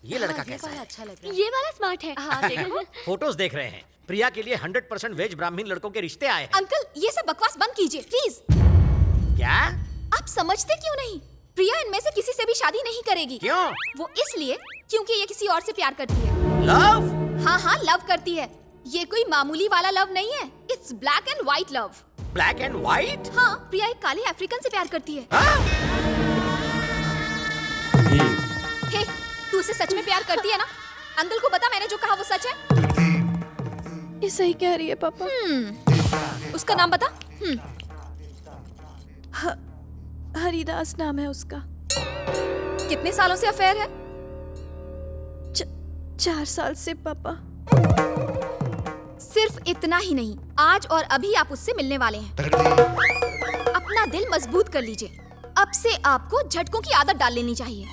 ये लड़का हाँ, कैसा है? अच्छा लग रहा है। ये वाला स्मार्ट है। हाँ देखो। फोटोज देख रहे हैं। प्रिया के लिए 100% वेज ब्राह्मण लड़कों के रिश्ते आए हैं। अंकल ये सब बकवास बंद कीजिए प्लीज। क्या? आप समझते क्यों नहीं? प्रिया इनमें से किसी से भी शादी नहीं करेगी। क्यों? वो इसलिए क्योंकि ये किसी और से प्यार करती है। लव? हाँ लव करती है। ये कोई मामूली वाला लव नहीं है। It's black and white love. Black and white? हाँ, प्रिया एक काले अफ्रीकन से प्यार करती है। हे, तू उसे सच में प्यार करती है ना? अंकल को बता मैंने जो कहा वो सच है? ये सही कह रही है पापा। उसका नाम बता। हरिदास नाम है उसका। कितने सालों से अफेयर है? 4 साल से पापा। सिर्फ इतना ही नहीं, आज और अभी आप उससे मिलने वाले हैं। अपना दिल मजबूत कर लीजिए। अब से आपको झटकों की आदत डाल लेनी चाहिए।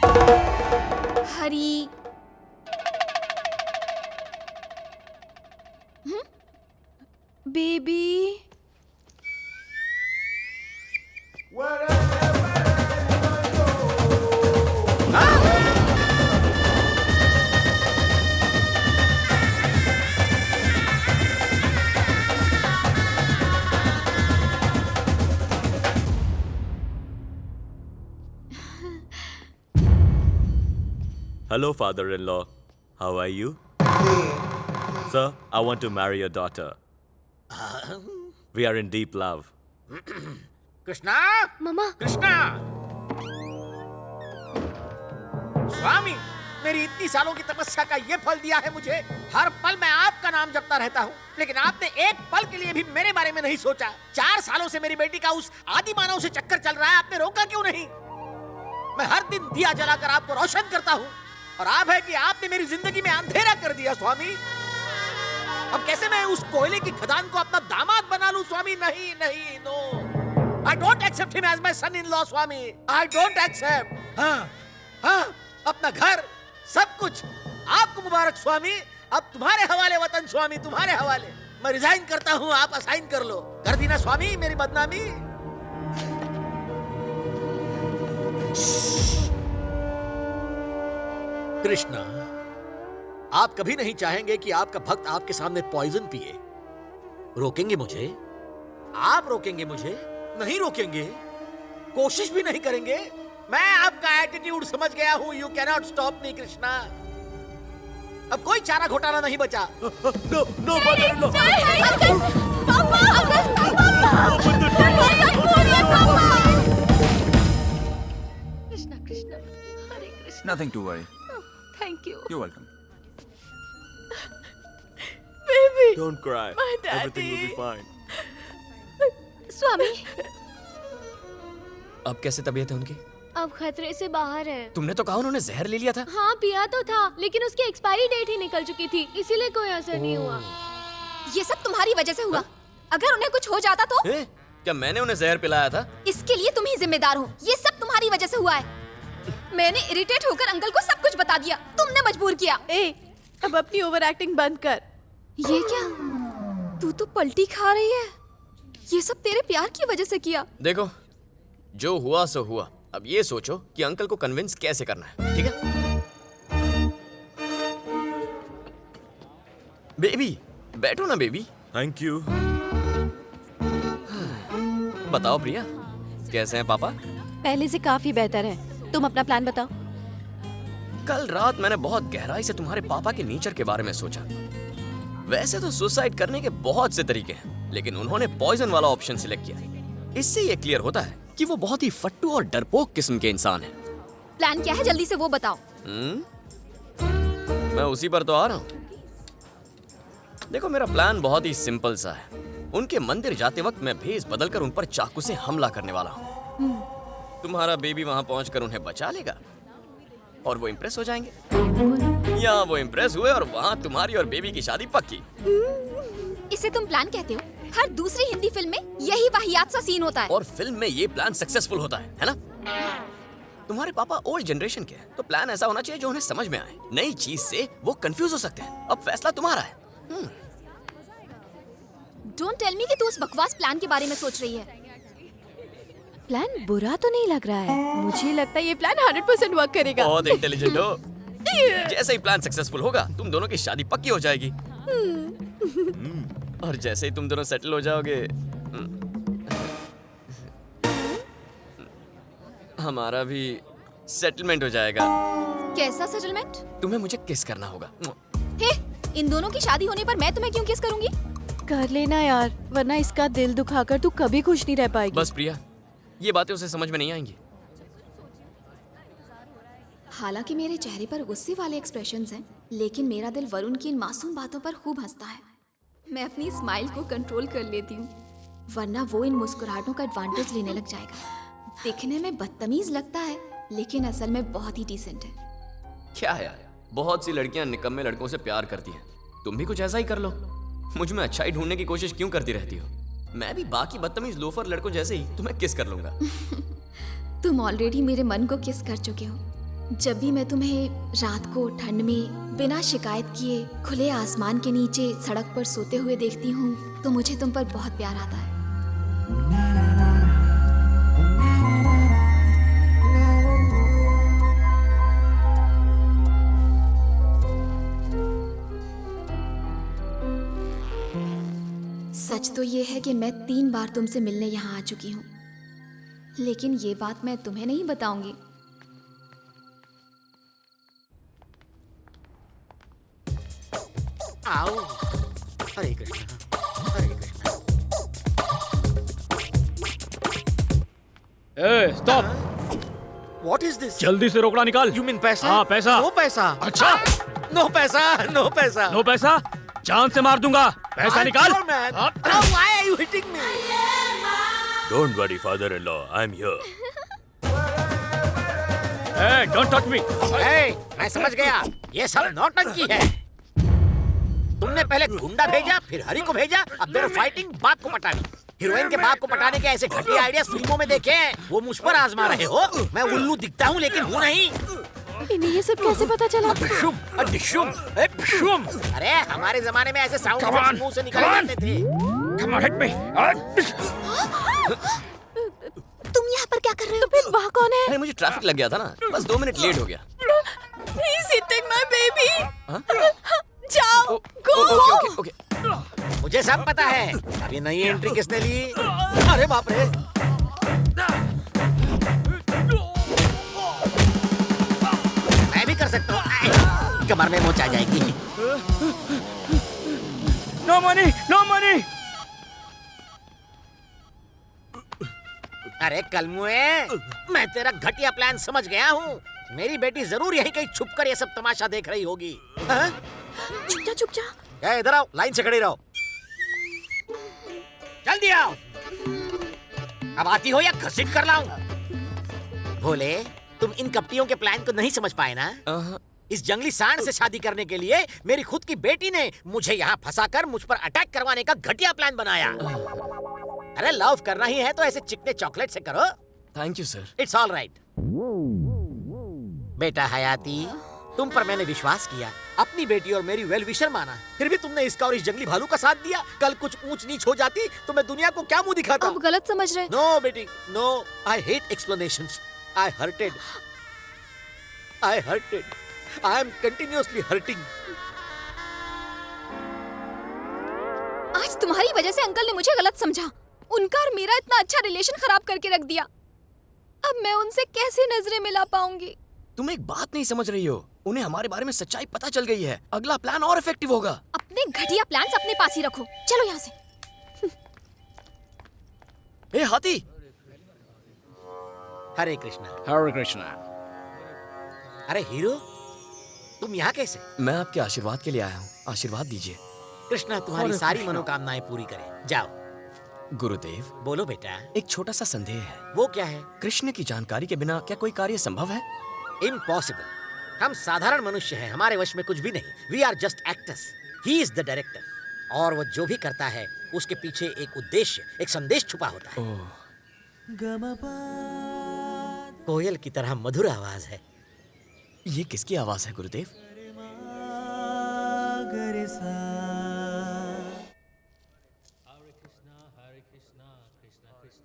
हरी baby Hello, father-in-law. How are you? Sir, I want to marry your daughter. We are in deep love. Krishna? मम्मा। कृष्णा? स्वामी, मेरी इतनी सालों की तपस्या का ये फल दिया है मुझे। हर पल मैं आपका नाम जपता रहता हूँ, लेकिन आपने एक पल के लिए भी मेरे बारे में नहीं सोचा। 4 सालों से मेरी बेटी का उस आदि मानव से चक्कर चल रहा है, आपने रोका क्यों नहीं? मैं हर दिन दिया जलाकर आपको रोशन करता हूँ, और आप है कि आपने मेरी जिंदगी में अंधेरा कर दिया स्वामी। अब कैसे मैं उस कोयले की खदान को अपना दामाद बना लूं स्वामी? नहीं नहीं, no, I don't accept him as my son in law Swami. I don't accept. हाँ, अपना घर सब कुछ आपको मुबारक स्वामी। अब तुम्हारे हवाले वतन स्वामी, तुम्हारे हवाले। मैं रिजाइन करता हूँ, आप असाइन कर लो। कर दी ना स्वामी मेरी बदनामी? कृष्णा, आप कभी नहीं चाहेंगे कि आपका भक्त आपके सामने पॉइजन पिए। रोकेंगे मुझे? आप रोकेंगे मुझे? नहीं रोकेंगे, कोशिश भी नहीं करेंगे। मैं आपका एटीट्यूड समझ गया हूं। You cannot stop me Krishna. अब कोई चारा घोटाला नहीं बचा। No no Krishna Krishna Hare Krishna. Nothing to worry. Thank you You're welcome. Baby. Don't cry. My daddy. Everything will be fine. Swami, अब कैसे तबीयत है उनकी? अब खतरे से बाहर है। तुमने तो कहा उन्होंने जहर ले लिया था। हाँ पिया तो था, लेकिन उसकी एक्सपायरी डेट ही निकल चुकी थी, इसीलिए कोई असर नहीं हुआ। ये सब तुम्हारी वजह से हुआ। अगर उन्हें कुछ हो जाता तो? क्या मैंने उन्हें जहर पिलाया था? इसके लिए तुम ही जिम्मेदार हो। ये सब तुम्हारी वजह से हुआ है। मैंने इरिटेट होकर अंकल को सब कुछ बता दिया, तुमने मजबूर किया। अब अपनी ओवर एक्टिंग बंद कर। ये क्या? तू तो पलटी खा रही है। ये सब तेरे प्यार की वजह से किया। देखो, जो हुआ सो हुआ। अब ये सोचो कि अंकल को कन्विंस कैसे करना है, ठीक है? बेबी, बैठो ना बेबी। Thank you. बताओ प्रिया, कैसे हैं पापा? पहले से काफी बेहतर है। तुम अपना प्लान बताओ। कल रात मैंने बहुत गहराई से तुम्हारे पापा के नेचर के बारे में सोचा। वैसे तो सुसाइड करने के बहुत से तरीके हैं, लेकिन उन्होंने पॉइजन वाला ऑप्शन सिलेक्ट किया। इससे ये क्लियर होता है कि वो बहुत ही फट्टू और डरपोक किस्म के इंसान हैं। प्लान क्या है, जल्दी से वो बताओ। मैं उसी पर तो आ रहा हूँ। देखो, मेरा प्लान बहुत ही सिंपल सा है। उनके मंदिर जाते वक्त मैं भेष बदलकर उन पर चाकू से हमला करने वाला हूँ। तुम्हारा बेबी वहां पहुंचकर उन्हें बचा लेगा और वो इम्प्रेस हो जाएंगे, या वो इम्प्रेस हुए और वहां तुम्हारी और बेबी की शादी पक्की। इसे तुम प्लान कहते हो? हर दूसरी हिंदी फिल्म में यही वाहियात सा सीन होता है। और फिल्म में ये प्लान सक्सेसफुल होता है ना? तुम्हारे पापा ओल्ड जनरेशन के हैं, तो प्लान ऐसा होना चाहिए जो उन्हें समझ में आए। नई चीज से वो कंफ्यूज हो सकते हैं। अब फैसला तुम्हारा है। डोंट टेल मी कि तू उस बकवास प्लान के बारे में सोच रही है। प्लान बुरा तो नहीं लग रहा है। मुझे लगता है ये प्लान 100% वर्क करेगा। बहुत इंटेलिजेंट हो। जैसे ही प्लान सक्सेसफुल होगा तुम दोनों की शादी पक्की हो जाएगी। और जैसे ही तुम दोनों सेटल हो जाओगे हमारा भी सेटलमेंट हो जाएगा। कैसा सेटलमेंट? तुम्हें मुझे किस करना होगा। हे, इन दोनों की शादी होने पर मैं तुम्हें क्यों किस करूंगी? कर लेना यार, वरना इसका दिल दुखाकर तू कभी खुश नहीं रह पाएगी। बस प्रिया, ये बातें उसे समझ में नहीं आएंगी। हालांकि मेरे चेहरे पर गुस्से वाले एक्सप्रेशंस हैं, लेकिन मेरा दिल वरुण की इन मासूम बातों पर खूब हंसता है। मैं अपनी स्माइल को कंट्रोल कर लेती हूँ, वरना वो इन मुस्कुराहटों का एडवांटेज लेने लग जाएगा। दिखने में बदतमीज लगता है, लेकिन असल में बहुत ही डिसेंट है। क्या है यार, बहुत सी लड़कियां निकम्मे लड़कों से प्यार करती हैं। तुम भी कुछ ऐसा ही कर लो। मुझ में अच्छाई ढूंढने की कोशिश क्यों करती रहती हो? मैं भी बाकी बदतमीज लोफर लड़कों जैसे ही तुम्हें किस कर लूंगा। तुम ऑलरेडी मेरे मन को किस कर चुके हो। जब भी मैं तुम्हें रात को ठंड में बिना शिकायत किए खुले आसमान के नीचे सड़क पर सोते हुए देखती हूँ तो मुझे तुम पर बहुत प्यार आता है। सच तो ये है कि मैं 3 बार तुमसे मिलने यहाँ आ चुकी हूँ, लेकिन ये बात मैं तुम्हें नहीं बताऊंगी। आओ। हरे कृष्णा, हरे कृष्णा। ए, स्टॉप। What is this? जल्दी से रोकड़ा निकाल। You mean पैसा? हाँ, पैसा। नो पैसा। अच्छा। नो पैसा, नो पैसा। नो पैसा? जान से मार दूंगा। पैसा निकाल। Sure, man. हाँ। Oh, why are you hitting me? Don't worry, father-in-law. I'm here. Hey, don't touch me. Hey, मैं समझ गया, ये सब नौटंकी है। तुमने पहले गुंडा भेजा, फिर हरी को भेजा, अब देर फाइटिंग बाप को पटानी। हीरोइन के बाप को पटाने के ऐसे घटिया आइडियाज फिल्मों में देखे हैं, वो मुझ पर आजमा रहे हो। मैं उल्लू दिखता हूँ लेकिन हूँ नहीं। इन्हें ये सब कैसे पता चला? डिशुम, डिशुम, डिशुम। अरे हमारे जमाने में ऐसे साउंड इफेक्ट्स मुंह से निकाले जाते थे। Come on, hit me. तुम यहाँ पर क्या कर रहे हो? तो फिर वहाँ कौन है? अरे मुझे ट्रैफिक लग गया था ना, बस 2 मिनट लेट हो गया। He's hitting my baby. हाँ? जाओ, go. Okay okay. मुझे सब पता है। अब ये नई एंट्री किसने ली? अरे बाप रे। मैं भी कर सकता हूँ। कमर में मोच आ जाएगी। No money, no money. अरे कलमुए, मैं तेरा घटिया प्लान समझ गया हूँ। मेरी बेटी जरूर यहीं कहीं छुपकर ये सब तमाशा देख रही होगी। हाँ? चुप जा। क्या इधर आओ, लाइन से खड़ी रहो। जल्दी आओ। अब आती हो या घसीट कर लाऊं? भोले, तुम इन कपटियों के प्लान को नहीं समझ पाए ना? इस जंगली सांड से शादी करने के लिए मेरी खुद की बेटी ने मुझे यहाँ फंसाकर मुझ पर अटैक करवाने का घटिया प्लान बनाया। अरे लव करना ही है तो ऐसे चिकने चॉकलेट से करो। Thank you sir. It's all right. बेटा हयाती, तुम पर मैंने विश्वास किया, अपनी बेटी और मेरी वेल विशर माना, फिर भी तुमने इसका और इस जंगली भालू का साथ दिया। कल कुछ ऊंच नीच हो जाती तो मैं दुनिया को क्या मुंह दिखाता? अब गलत समझ रहे। नो बेटी, no. I hate explanations. I hurted. I am continuously hurting. आज तुम्हारी वजह से अंकल ने मुझे गलत समझा। उनका और मेरा इतना अच्छा रिलेशन खराब करके रख दिया। अब मैं उनसे कैसे नजरें मिला पाऊंगी? तुम एक बात नहीं समझ रही हो, उन्हें हमारे बारे में सच्चाई पता चल गई है। अगला प्लान और इफेक्टिव होगा। अपने घटिया प्लान्स अपने पास ही रखो। चलो यहाँ से। ए हाथी। हरे कृष्णा। Hare Krishna. अरे हीरो, तुम यहाँ कैसे? मैं आपके आशीर्वाद के लिए आया हूँ, आशीर्वाद दीजिए। कृष्णा तुम्हारी सारी मनोकामनाएं पूरी करे। जाओ। गुरुदेव, बोलो बेटा। एक छोटा सा संदेह है। वो क्या है? कृष्ण की जानकारी के बिना क्या कोई कार्य संभव है? इम्पॉसिबल। हम साधारण मनुष्य हैं, हमारे वश में कुछ भी नहीं। We are just actors. He is the director. और वो जो भी करता है उसके पीछे एक उद्देश्य, एक संदेश छुपा होता है। ओह, कोयल की तरह मधुर आवाज है। ये किसकी आवाज है गुरुदेव?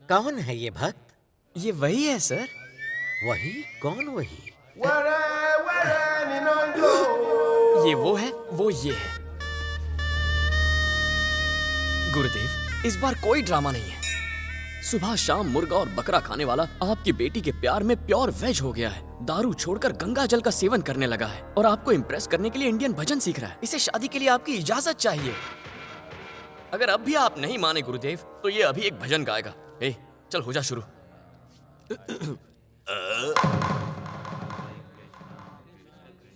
कौन है ये भक्त? ये वही है सर। वही? कौन वही? ये वो है, वो ये है। गुरुदेव, इस बार कोई ड्रामा नहीं है। सुबह शाम मुर्गा और बकरा खाने वाला आपकी बेटी के प्यार में प्योर वेज हो गया है। दारू छोड़कर गंगा जल का सेवन करने लगा है और आपको इम्प्रेस करने के लिए इंडियन भजन सीख रहा है। इसे शादी के लिए आपकी इजाजत चाहिए। अगर अब भी आप नहीं माने गुरुदेव, तो ये अभी एक भजन गाएगा। ए, चल हो जा शुरू।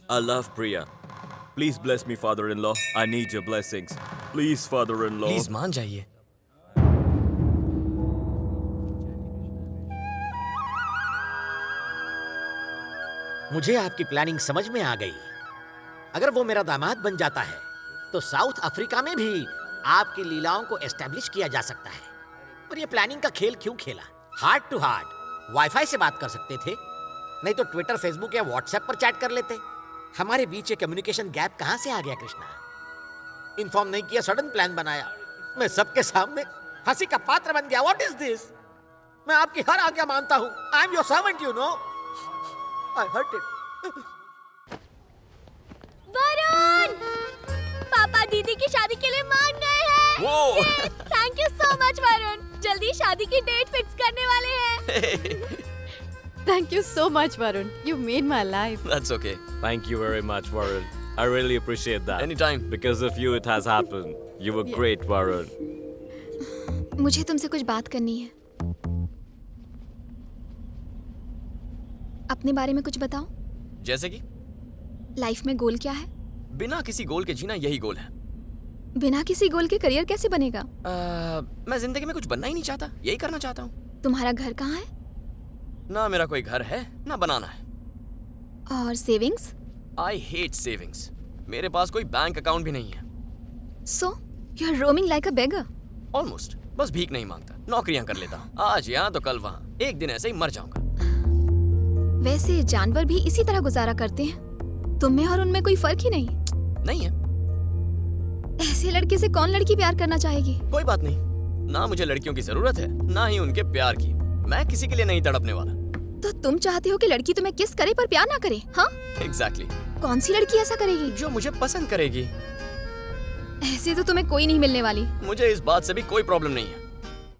I love Priya. Please bless me, father-in-law. I need your blessings. Please, father-in-law. Please मान जाइए। मुझे आपकी प्लानिंग समझ में आ गई। अगर वो मेरा दामाद बन जाता है तो साउथ अफ्रीका में भी आपकी लीलाओं को एस्टेब्लिश किया जा सकता है। और ये प्लानिंग का खेल क्यों खेला? हार्ट टू हार्ट वाईफाई से बात कर सकते थे, नहीं तो ट्विटर, फेसबुक या व्हाट्सएप पर चैट कर लेते। हमारे बीच ये कम्युनिकेशन गैप कहां से आ गया कृष्णा? इन्फॉर्म नहीं किया, सडन प्लान बनाया, मैं सबके सामने हंसी का पात्र बन गया। What is this? मैं आपकी हर आज्ञा मानता हूं। I am your servant, you know. I hurt it. Varun! पापा दीदी की शादी के लिए मान गए हैं। वो thank you so much Varun. जल्दी शादी की डेट फिक्स करने वाले हैं। Thank you so much, Varun. You made my life. That's okay. Thank you very much, Varun. I really appreciate that. Anytime. Because of you, it has happened. You were great, Varun. मुझे तुमसे कुछ बात करनी है। अपने बारे में कुछ बताओ। जैसे कि लाइफ में गोल क्या है? बिना किसी गोल के जीना, यही गोल है। बिना किसी गोल के करियर कैसे बनेगा? मैं जिंदगी में कुछ बनना ही नहीं चाहता, यही करना चाहता हूँ। तुम्हारा घर कहाँ है? ना मेरा कोई घर है, ना बनाना है। और सेविंग्स? I hate savings. मेरे पास कोई बैंक अकाउंट भी नहीं है। So you are roaming like a beggar. Almost. बस भीख नहीं मांगता, नौकरियां कर लेता हूँ। आज यहाँ तो कल वहाँ। एक दिन ऐसे ही मर जाऊंगा। वैसे जानवर भी इसी तरह गुजारा करते हैं। तुम में और उनमें कोई फर्क ही नहीं। नहीं है। ऐसे लड़के से कौन लड़की प्यार करना चाहेगी? कोई बात नहीं, ना मुझे लड़कियों की जरूरत है, ना ही उनके प्यार की। मैं किसी के लिए नहीं तड़पने वाला। तो तुम चाहते हो कि लड़की तुम्हें किस करे पर प्यार ना करे? हाँ? एग्जैक्टली। कौन सी लड़की ऐसा करेगी? जो मुझे पसंद करेगी। ऐसे तो तुम्हें कोई नहीं मिलने वाली। मुझे इस बात से भी कोई प्रॉब्लम नहीं है।